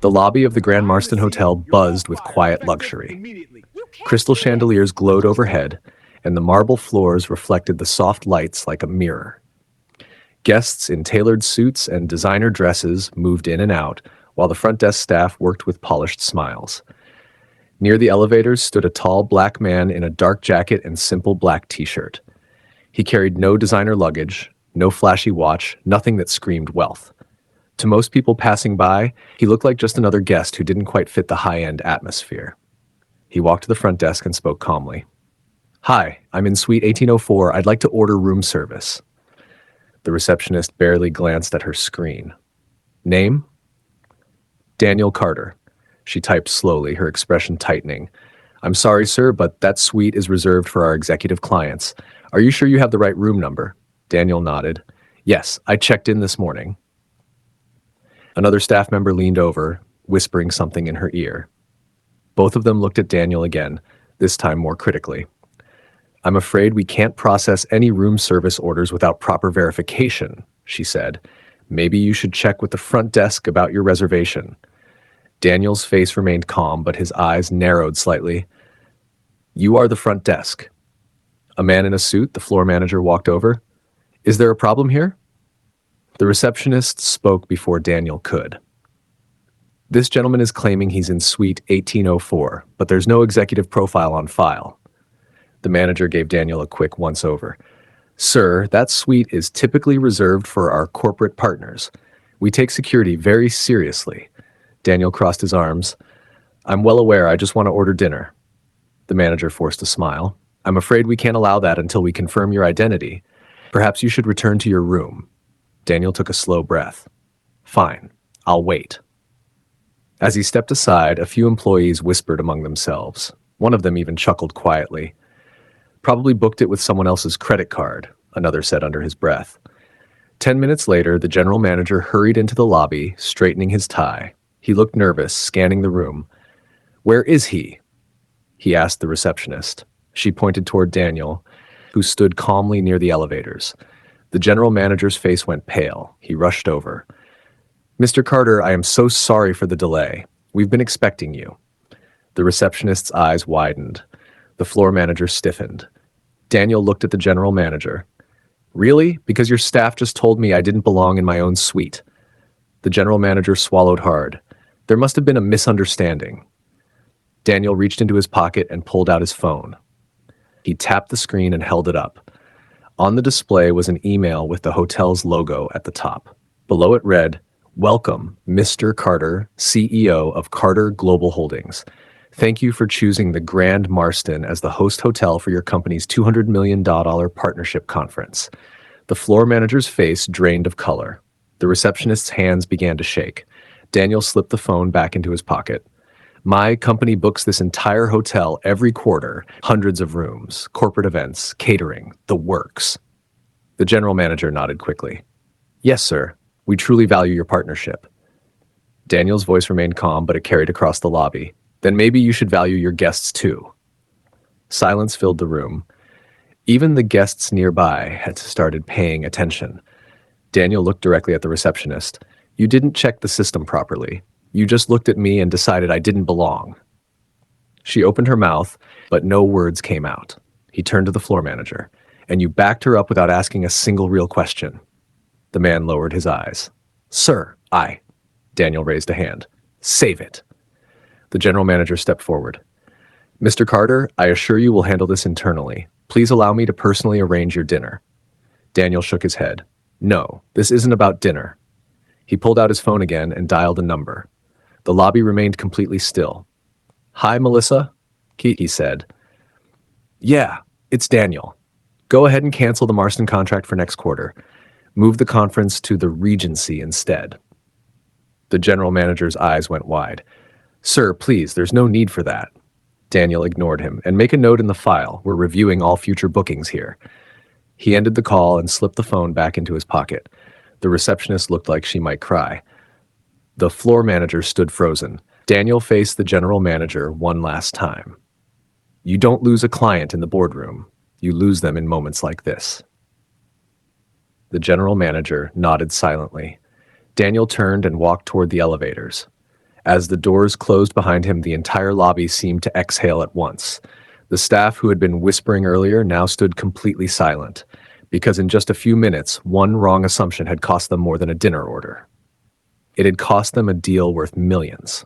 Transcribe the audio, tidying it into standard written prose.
The lobby of the Grand Marston Hotel buzzed with quiet luxury. Crystal chandeliers glowed overhead, and the marble floors reflected the soft lights like a mirror. Guests in tailored suits and designer dresses moved in and out, while the front desk staff worked with polished smiles. Near the elevators stood a tall black man in a dark jacket and simple black t-shirt. He carried no designer luggage, no flashy watch, nothing that screamed wealth. To most people passing by, he looked like just another guest who didn't quite fit the high-end atmosphere. He walked to the front desk and spoke calmly. "Hi, I'm in suite 1804. I'd like to order room service." The receptionist barely glanced at her screen. "Name?" "Daniel Carter." She typed slowly, her expression tightening. "I'm sorry, sir, but that suite is reserved for our executive clients. Are you sure you have the right room number?" Daniel nodded. "Yes, I checked in this morning." Another staff member leaned over, whispering something in her ear. Both of them looked at Daniel again, this time more critically. "I'm afraid we can't process any room service orders without proper verification," she said. "Maybe you should check with the front desk about your reservation." Daniel's face remained calm, but his eyes narrowed slightly. "You are the front desk." A man in a suit, the floor manager, walked over. "Is there a problem here?" The receptionist spoke before Daniel could. "This gentleman is claiming he's in suite 1804, but there's no executive profile on file." The manager gave Daniel a quick once-over. "Sir, that suite is typically reserved for our corporate partners. We take security very seriously." Daniel crossed his arms. "I'm well aware, I just want to order dinner." The manager forced a smile. "I'm afraid we can't allow that until we confirm your identity. Perhaps you should return to your room." Daniel took a slow breath. "Fine, I'll wait." As he stepped aside, a few employees whispered among themselves. One of them even chuckled quietly. "Probably booked it with someone else's credit card," another said under his breath. 10 minutes later, the general manager hurried into the lobby, straightening his tie. He looked nervous, scanning the room. "Where is he?" he asked the receptionist. She pointed toward Daniel, who stood calmly near the elevators. The general manager's face went pale. He rushed over. "Mr. Carter, I am so sorry for the delay. We've been expecting you." The receptionist's eyes widened. The floor manager stiffened. Daniel looked at the general manager. "Really? Because your staff just told me I didn't belong in my own suite." The general manager swallowed hard. There must have been a misunderstanding. Daniel reached into his pocket and pulled out his phone. He tapped the screen and held it up. On the display was an email with the hotel's logo at the top. Below it read, "Welcome, Mr. Carter, CEO of Carter Global Holdings. Thank you for choosing the Grand Marston as the host hotel for your company's $200 million partnership conference." The floor manager's face drained of color. The receptionist's hands began to shake. Daniel slipped the phone back into his pocket. "My company books this entire hotel every quarter, hundreds of rooms, corporate events, catering, the works." The general manager nodded quickly. "Yes, sir. We truly value your partnership." Daniel's voice remained calm, but it carried across the lobby. "Then maybe you should value your guests too." Silence filled the room. Even the guests nearby had started paying attention. Daniel looked directly at the receptionist. "You didn't check the system properly. You just looked at me and decided I didn't belong." She opened her mouth, but no words came out. He turned to the floor manager. "And you backed her up without asking a single real question." The man lowered his eyes. "Sir, I..." Daniel raised a hand. "Save it." The general manager stepped forward. "Mr. Carter, I assure you we'll handle this internally. Please allow me to personally arrange your dinner." Daniel shook his head. "No, this isn't about dinner." He pulled out his phone again and dialed a number. The lobby remained completely still. "Hi, Melissa," he said. "Yeah, it's Daniel. Go ahead and cancel the Marston contract for next quarter. Move the conference to the Regency instead." The general manager's eyes went wide. "Sir, please, there's no need for that." Daniel ignored him. "And make a note in the file. We're reviewing all future bookings here." He ended the call and slipped the phone back into his pocket. The receptionist looked like she might cry. The floor manager stood frozen. Daniel faced the general manager one last time. "You don't lose a client in the boardroom. You lose them in moments like this." The general manager nodded silently. Daniel turned and walked toward the elevators. As the doors closed behind him, the entire lobby seemed to exhale at once. The staff who had been whispering earlier now stood completely silent, because in just a few minutes, one wrong assumption had cost them more than a dinner order. It had cost them a deal worth millions.